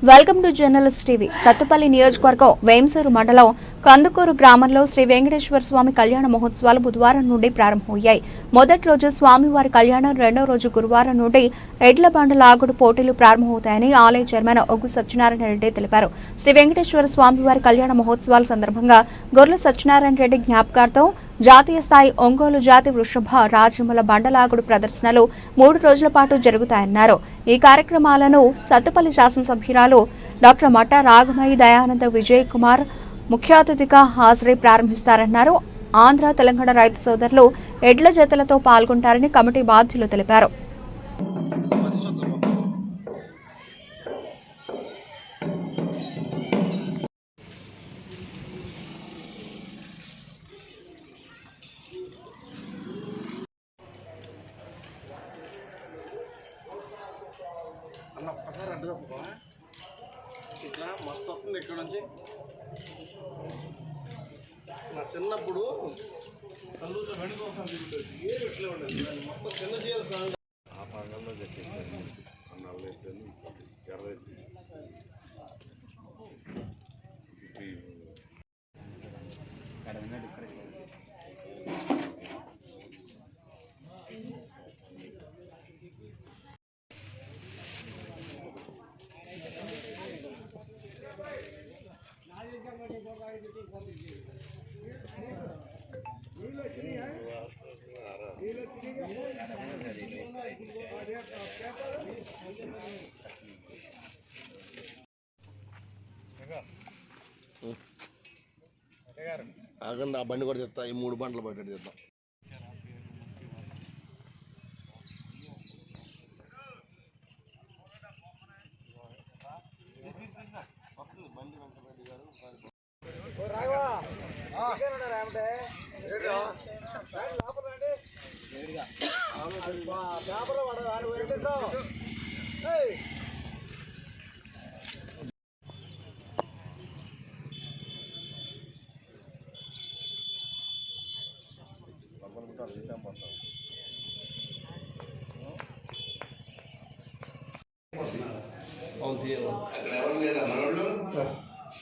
Welcome to journalist TV. Sathupalli నియోజకవర్గం వేంసూరు మండలం కందుకూరు గ్రామంలో శ్రీ వెంకటేశ్వర స్వామి కళ్యాణ మహోత్సవాలు బుధవారం నుండి ప్రారంభమయ్యాయి. మొదటి రోజు స్వామివారి కళ్యాణం, రెండో రోజు గురువారం నుండి ఎడ్ల బండ లాగుడు పోటీలు ప్రారంభమవుతాయని ఆలయ చైర్మన్ ఒగ్గు సత్యనారాయణ రెడ్డి తెలిపారు. శ్రీ వెంకటేశ్వర స్వామివారి కళ్యాణ మహోత్సవాల సందర్భంగా గొర్ల సత్యనారాయణ రెడ్డి జ్ఞాపకార్థం జాతీయ స్థాయి ఒంగోలు జాతి వృషభ రాజముల బండలాగుడు ప్రదర్శనలు 3 రోజుల పాటు జరుగుతాయన్నారు. ఈ కార్యక్రమాలను సత్తుపల్లి శాసనసభ్యురాలు డాక్టర్ మట్టా రాగమయి దయానంద విజయ్ కుమార్ ముఖ్య అతిథిగా హాజరై ప్రారంభిస్తారన్నారు. ఆంధ్ర, తెలంగాణ రైతు సోదరులు ఎడ్ల జతలతో పాల్గొంటారని కమిటీ బాధ్యులు తెలిపారు. అన్న ఒక్కసారి అడ్డు తప్పుకో, ఇట్లా మస్తు వస్తుంది ఇక్కడ నుంచి. నా చిన్నప్పుడు కల్లూరులో వెండి కోసం తిరుగుతుంది, ఏ ఇట్లే ఉండదు. దాన్ని మొత్తం చిన్న చేయాల్సిన ఆ భాగంలో చెప్పేసి ఆగండి. ఆ బండి కూడా తెస్తా, ఈ 3 బండ్లు బయట తెద్దాం. అక్కడ ఎవరు లేరా మనోళ్ళు?